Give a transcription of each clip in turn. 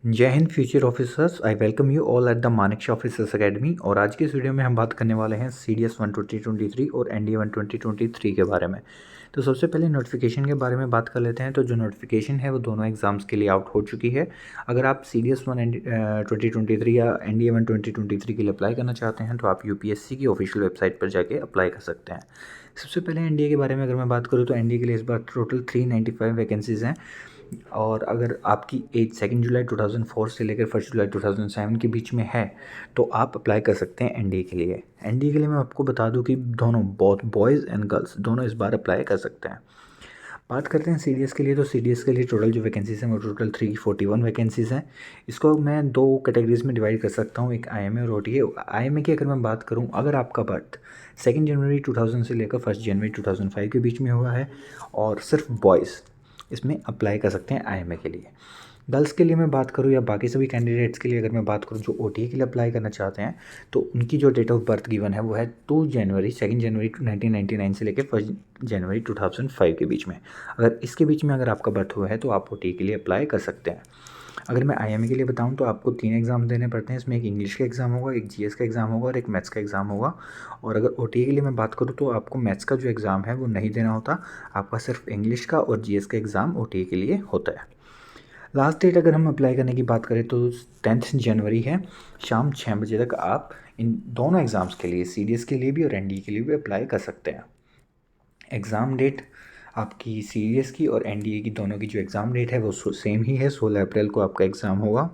जय Hind future officers. I welcome you all at the Manekshaw officers academy. और आज के इस वीडियो में हम बात करने वाले हैं CDS 1 2023 और NDA 1 2023 के बारे में। तो सबसे पहले नोटिफिकेशन के बारे में बात कर लेते हैं। तो जो नोटिफिकेशन है वो दोनों एग्जाम्स के लिए आउट हो चुकी है। अगर आप CDS 1 2023 या NDA 1 2023 के लिए अप्लाई करना चाहते हैं तो आप UPSC की ऑफिशियल वेबसाइट पर जाके अप्लाई कर सकते हैं। सबसे पहले NDA के बारे में अगर मैं बात करूँ तो NDA के लिए इस बार टोटल 395 वैकेंसीज़ हैं। और अगर आपकी एज 2 जुलाई 2004 से लेकर 1 जुलाई 2007 के बीच में है तो आप अप्लाई कर सकते हैं NDA के लिए। NDA के लिए मैं आपको बता दूं कि दोनों बोथ बॉयज़ एंड गर्ल्स दोनों इस बार अप्लाई कर सकते हैं। बात करते हैं CDS के लिए। तो CDS के लिए टोटल जो वैकेंसीज़ हैं वो टोटल 341 वैकेंसीज़ हैं। इसको मैं दो कैटेगरीज में डिवाइड कर सकता हूँ, एक IMA और OTA। IMA की अगर मैं बात करूँ, अगर आपका बर्थ 2 जनवरी 2000 से लेकर 1 जनवरी 2005 के बीच में हुआ है और सिर्फ बॉयज़ इसमें अप्लाई कर सकते हैं IMA के लिए। गर्ल्स के लिए मैं बात करूँ या बाकी सभी कैंडिडेट्स के लिए अगर मैं बात करूँ जो OTA के लिए अप्लाई करना चाहते हैं तो उनकी जो डेट ऑफ बर्थ गिवन है वो है 2 जनवरी 1999 से लेकर 1 जनवरी 2005 के बीच में। अगर इसके बीच में अगर आपका बर्थ हुआ है तो आप OTA के लिए अप्लाई कर सकते हैं। अगर मैं IMA के लिए बताऊं तो आपको 3 एग्ज़ाम देने पड़ते हैं। इसमें एक इंग्लिश का एग्ज़ाम होगा, एक GS का एग्ज़ाम होगा और एक मैथ्स का एग्ज़ाम होगा। और अगर OTA के लिए मैं बात करूं तो आपको मैथ्स का जो एग्ज़ाम है वो नहीं देना होता, आपका सिर्फ इंग्लिश का और GS का एग्ज़ाम OTA के लिए होता है। लास्ट डेट अगर हम अप्लाई करने की बात करें तो 10 जनवरी है। शाम 6 बजे तक आप इन दोनों एग्ज़ाम्स के लिए, CDS के लिए भी और NDA के लिए भी अप्लाई कर सकते हैं। एग्ज़ाम डेट आपकी CDS की और NDA की दोनों की जो एग्ज़ाम डेट है वो सेम ही है, 16 अप्रैल को आपका एग्ज़ाम होगा।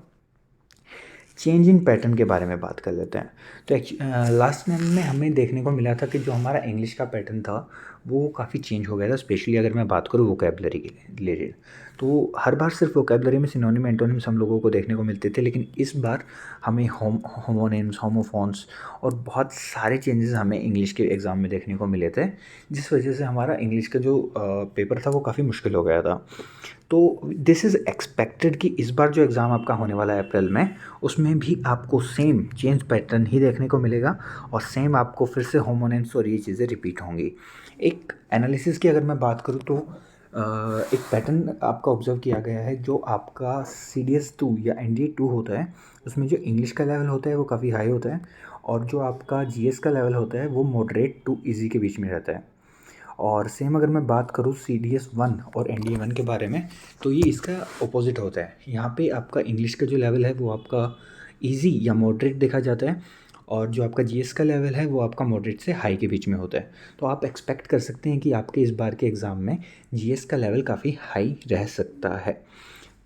चेंज इन पैटर्न के बारे में बात कर लेते हैं। तो लास्ट टाइम में हमें देखने को मिला था कि जो हमारा इंग्लिश का पैटर्न था वो काफ़ी चेंज हो गया था, स्पेशली अगर मैं बात करूँ वोकेबलरी के रिलेटेड। तो हर बार सिर्फ वोकेबलरी में सिनोनिम एंटोनिम्स हम लोगों को देखने को मिलते थे, लेकिन इस बार हमें होमोनिम्स, होमोफोन्स और बहुत सारे चेंजेस हमें इंग्लिश के एग्ज़ाम में देखने को मिले थे, जिस वजह से हमारा इंग्लिश का जो पेपर था वो काफ़ी मुश्किल हो गया था। तो दिस इज़ एक्सपेक्टेड कि इस बार जो एग्ज़ाम आपका होने वाला है अप्रैल में, उसमें भी आपको सेम चेंज पैटर्न ही देखने को मिलेगा और सेम आपको फिर से होमोनिम्स और ये चीज़ें रिपीट होंगी। एक एनालिसिस की अगर मैं बात करूँ तो एक पैटर्न आपका ऑब्जर्व किया गया है। जो आपका CDS 2 या NDA 2 होता है उसमें जो इंग्लिश का लेवल होता है वो काफ़ी हाई होता है और जो आपका GS का लेवल होता है वो मॉडरेट टू ईजी के बीच में रहता है। और सेम अगर मैं बात करूँ CDS 1 और NDA 1 के बारे में तो ये इसका अपोजिट होता है। यहाँ पे आपका इंग्लिश का जो लेवल है वो आपका इजी या मॉडरेट देखा जाता है और जो आपका GS का लेवल है वो आपका मॉडरेट से हाई के बीच में होता है। तो आप एक्सपेक्ट कर सकते हैं कि आपके इस बार के एग्ज़ाम में GS का लेवल काफ़ी हाई रह सकता है।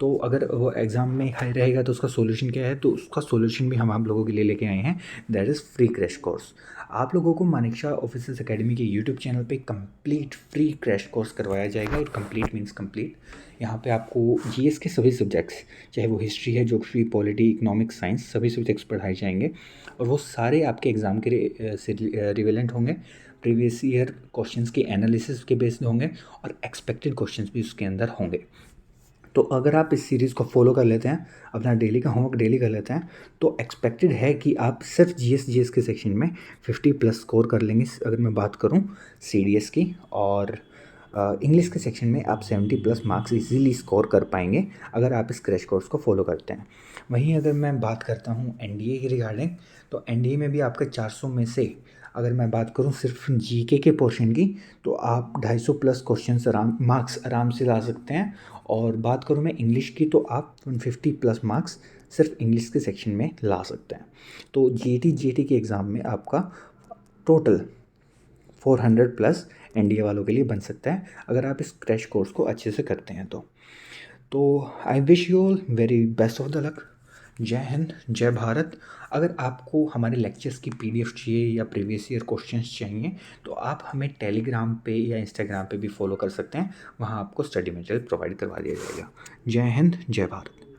तो अगर वो एग्ज़ाम में हाई रहेगा तो उसका सॉल्यूशन क्या है, तो उसका सॉल्यूशन भी हम आप लोगों के लिए लेके आए हैं, that is free crash course. आप लोगों को मानेकशॉ ऑफिसर्स अकेडमी के यूट्यूब चैनल पे कंप्लीट फ्री क्रैश कोर्स करवाया जाएगा। और कंप्लीट मीन्स कंप्लीट, यहाँ पे आपको GS के सभी सब्जेक्ट्स, चाहे वो हिस्ट्री है, ज्योग्राफी, पॉलिटी, इकोनॉमिक्स, साइंस, सभी सब्जेक्ट्स पढ़ाए जाएंगे और वो सारे आपके एग्ज़ाम के से रिलेवेंट होंगे। प्रीवियस ईयर क्वेश्चंस के एनालिसिस के बेस्ड होंगे और एक्सपेक्टेड क्वेश्चंस भी उसके अंदर होंगे। तो अगर आप इस सीरीज़ को फॉलो कर लेते हैं, अपना डेली का होमवर्क डेली कर लेते हैं, तो एक्सपेक्टेड है कि आप सिर्फ GS के सेक्शन में 50 प्लस स्कोर कर लेंगे। अगर मैं बात करूं CDS की, और इंग्लिश के सेक्शन में आप 70 प्लस मार्क्स इजीली स्कोर कर पाएंगे अगर आप इस क्रैश कोर्स को फॉलो करते हैं। वहीं अगर मैं बात करता हूं NDA की रिगार्डिंग, तो NDA में भी आपका 400 में से अगर मैं बात करूं सिर्फ GK के पोर्शन की, तो आप 250 प्लस क्वेश्चन मार्क्स आराम से ला सकते हैं। और बात करूँ मैं इंग्लिश की तो आप 150 प्लस मार्क्स सिर्फ इंग्लिश के सेक्शन में ला सकते हैं। तो GT के एग्ज़ाम में आपका टोटल 400 प्लस NDA वालों के लिए बन सकता है अगर आप इस क्रैश कोर्स को अच्छे से करते हैं तो I wish you all very best of the luck. जय हिंद, जय भारत। अगर आपको हमारे लेक्चर्स की PDF चाहिए या प्रीवियस ईयर क्वेश्चंस चाहिए तो आप हमें टेलीग्राम पे या इंस्टाग्राम पे भी फॉलो कर सकते हैं, वहाँ आपको स्टडी मटेरियल प्रोवाइड करवा दिया जाएगा। जय हिंद, जय भारत।